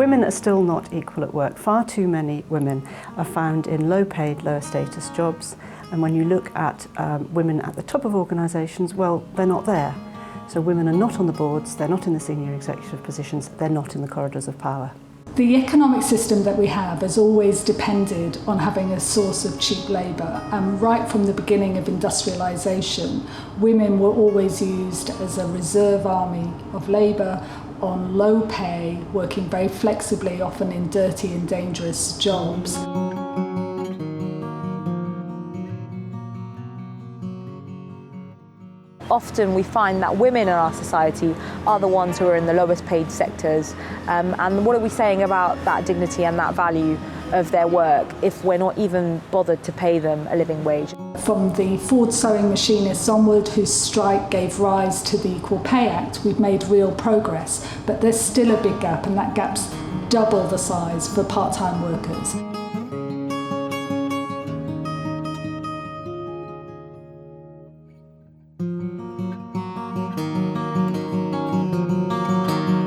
women are still not equal at work. Far too many women are found in low-paid, lower-status jobs, and when you look at women at the top of organisations, well, they're not there. So women are not on the boards, they're not in the senior executive positions, they're not in the corridors of power. The economic system that we have has always depended on having a source of cheap labour, and right from the beginning of industrialisation, women were always used as a reserve army of labour on low pay, working very flexibly, often in dirty and dangerous jobs. Often we find that women in our society are the ones who are in the lowest paid sectors. And what are we saying about that dignity and that value of their work if we're not even bothered to pay them a living wage? From the Ford sewing machinists onward, whose strike gave rise to the Equal Pay Act, we've made real progress, but there's still a big gap, and that gap's double the size for part-time workers.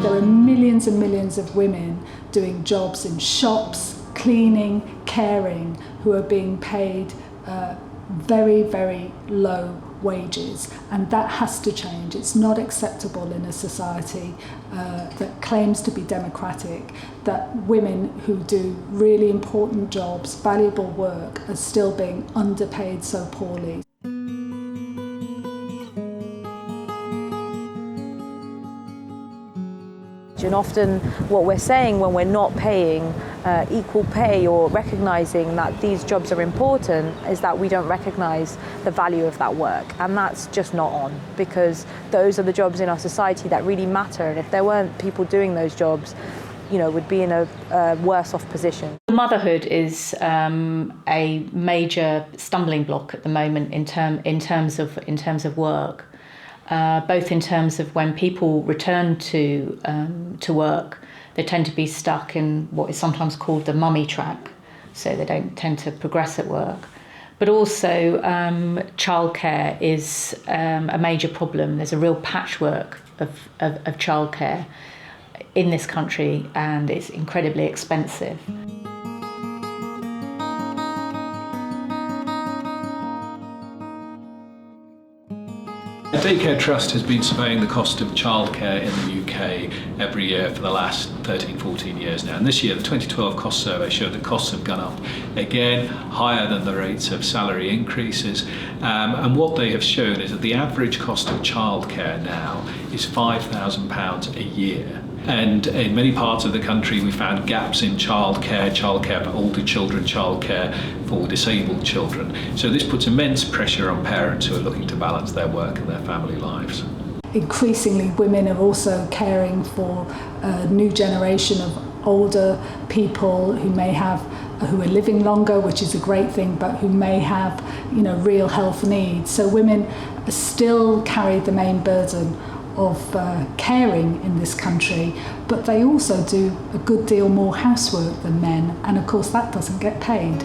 There are millions and millions of women doing jobs in shops, cleaning, caring, who are being paid very, very low wages, and that has to change. It's not acceptable in a society that claims to be democratic that women who do really important jobs, valuable work, are still being underpaid so poorly. And often what we're saying when we're not paying equal pay or recognising that these jobs are important is that we don't recognise the value of that work, and that's just not on, because those are the jobs in our society that really matter, and if there weren't people doing those jobs, you know, we'd be in a worse off position. Motherhood is a major stumbling block at the moment in terms of work. Both in terms of when people return to work, they tend to be stuck in what is sometimes called the mummy trap, so they don't tend to progress at work. But also childcare is a major problem. There's a real patchwork of childcare in this country, and it's incredibly expensive. The Daycare Trust has been surveying the cost of childcare in the UK every year for the last 13, 14 years now. And this year, the 2012 cost survey showed that costs have gone up again, higher than the rates of salary increases. And what they have shown is that the average cost of childcare now is £5,000 a year. And in many parts of the country, we found gaps in childcare for older children, childcare for disabled children. So this puts immense pressure on parents who are looking to balance their work and their family lives. Increasingly, women are also caring for a new generation of older people who are living longer, which is a great thing, but who may have, real health needs. So women still carry the main burden of caring in this country, but they also do a good deal more housework than men, and of course that doesn't get paid.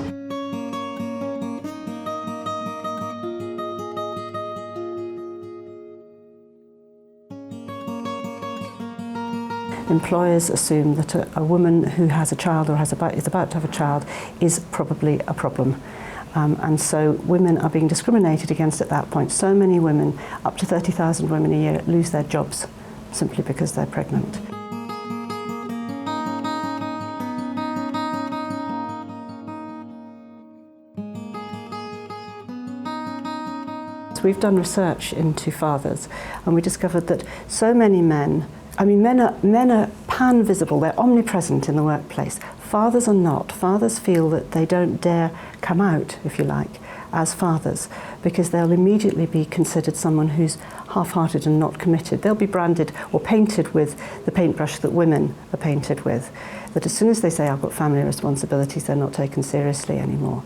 Employers assume that a woman who has a child or is about to have a child is probably a problem. And so women are being discriminated against at that point. So many women, up to 30,000 women a year, lose their jobs simply because they're pregnant. So we've done research into fathers, and we discovered that so many men are pan-visible, they're omnipresent in the workplace. Fathers are not. Fathers feel that they don't dare come out, if you like, as fathers, because they'll immediately be considered someone who's half-hearted and not committed. They'll be branded or painted with the paintbrush that women are painted with, that as soon as they say, I've got family responsibilities, they're not taken seriously anymore.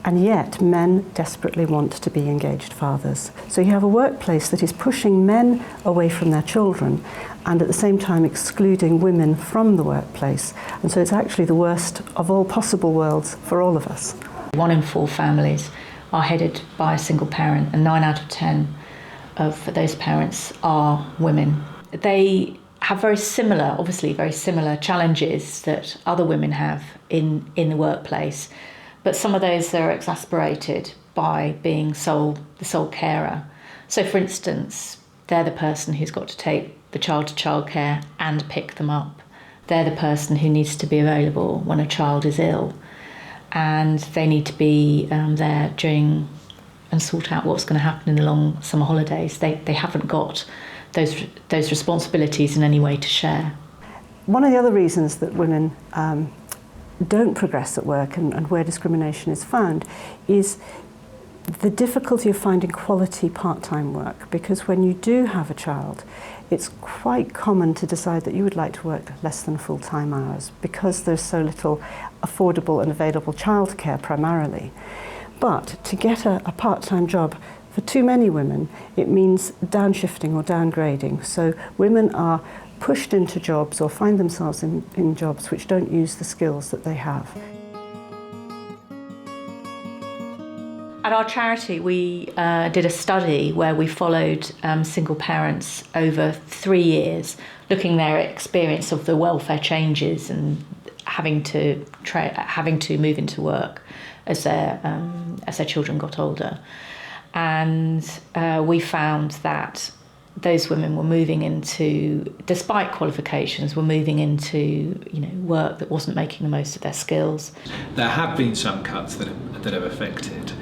And yet, men desperately want to be engaged fathers. So you have a workplace that is pushing men away from their children and at the same time excluding women from the workplace. And so it's actually the worst of all possible worlds for all of us. 1 in 4 families are headed by a single parent, and 9 out of 10 of those parents are women. They have very similar challenges that other women have in the workplace, but some of those are exacerbated by being the sole carer. So for instance, they're the person who's got to take the child to childcare and pick them up. They're the person who needs to be available when a child is ill, and they need to be there during and sort out what's going to happen in the long summer holidays. They haven't got those responsibilities in any way to share. One of the other reasons that women don't progress at work and where discrimination is found is the difficulty of finding quality part-time work, because when you do have a child, it's quite common to decide that you would like to work less than full-time hours because there's so little affordable and available childcare primarily. But to get a part-time job, for too many women, it means downshifting or downgrading. So women are pushed into jobs or find themselves in jobs which don't use the skills that they have. At our charity, we did a study where we followed single parents over 3 years, looking at their experience of the welfare changes and having to move into work as their children got older. And we found that those women were moving into, despite qualifications, were moving into work that wasn't making the most of their skills. There have been some cuts that have affected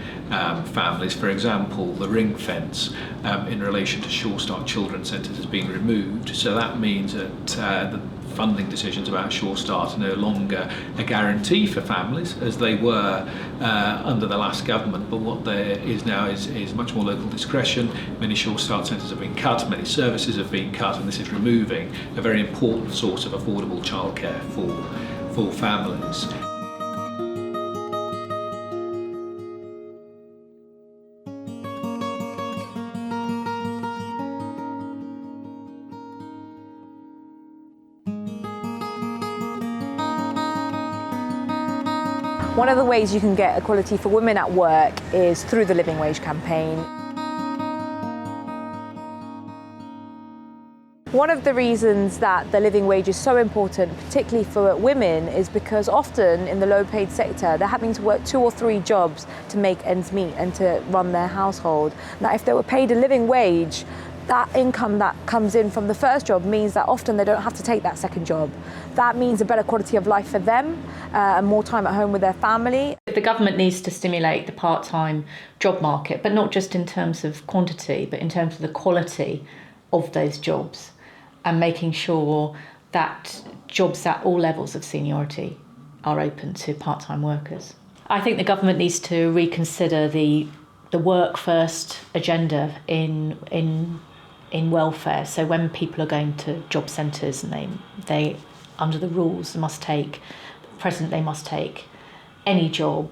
families. For example, the ring fence in relation to Sure Start Children's Centres has been removed. So that means that the funding decisions about Sure Start are no longer a guarantee for families as they were under the last government, but what there is now is much more local discretion. Many Sure Start centres have been cut, many services have been cut, and this is removing a very important source of affordable childcare for families. One of the ways you can get equality for women at work is through the living wage campaign. One of the reasons that the living wage is so important, particularly for women, is because often in the low-paid sector, they're having to work 2 or 3 jobs to make ends meet and to run their household. Now, if they were paid a living wage, that income that comes in from the first job means that often they don't have to take that second job. That means a better quality of life for them and more time at home with their family. The government needs to stimulate the part-time job market, but not just in terms of quantity, but in terms of the quality of those jobs, and making sure that jobs at all levels of seniority are open to part-time workers. I think the government needs to reconsider the work first agenda in welfare. So when people are going to job centres and they under the rules they must take any job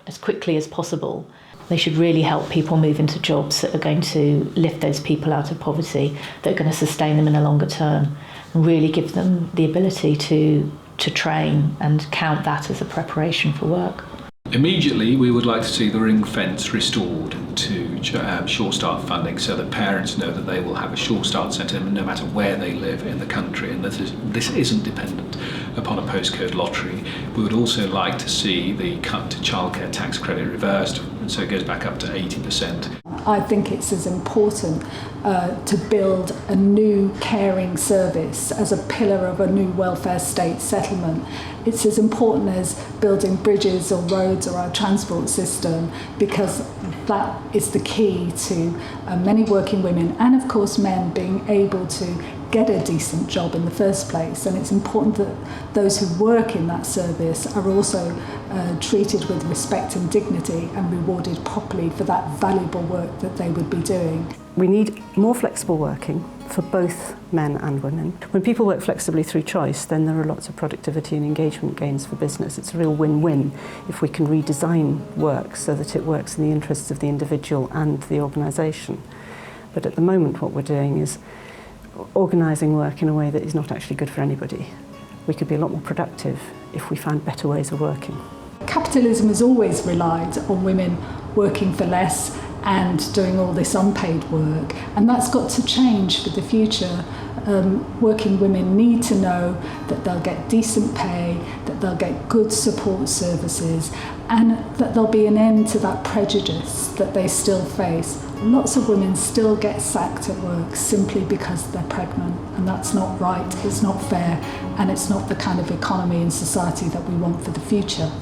as quickly as possible. They should really help people move into jobs that are going to lift those people out of poverty, that are going to sustain them in the longer term, and really give them the ability to train and count that as a preparation for work. Immediately, we would like to see the ring fence restored to Sure Start funding, so that parents know that they will have a Sure Start centre no matter where they live in the country, and this isn't dependent upon a postcode lottery. We would also like to see the cut to childcare tax credit reversed, and so it goes back up to 80%. I think it's as important to build a new caring service as a pillar of a new welfare state settlement. It's as important as building bridges or roads or our transport system, because that is the key to many working women and of course men being able to get a decent job in the first place. And it's important that those who work in that service are also treated with respect and dignity and rewarded properly for that valuable work that they would be doing. We need more flexible working for both men and women. When people work flexibly through choice, then there are lots of productivity and engagement gains for business. It's a real win-win if we can redesign work so that it works in the interests of the individual and the organisation. But at the moment what we're doing is organising work in a way that is not actually good for anybody. We could be a lot more productive if we found better ways of working. Capitalism has always relied on women working for less and doing all this unpaid work. And that's got to change for the future. Working women need to know that they'll get decent pay, that they'll get good support services, and that there'll be an end to that prejudice that they still face. Lots of women still get sacked at work simply because they're pregnant, and that's not right, it's not fair, and it's not the kind of economy and society that we want for the future.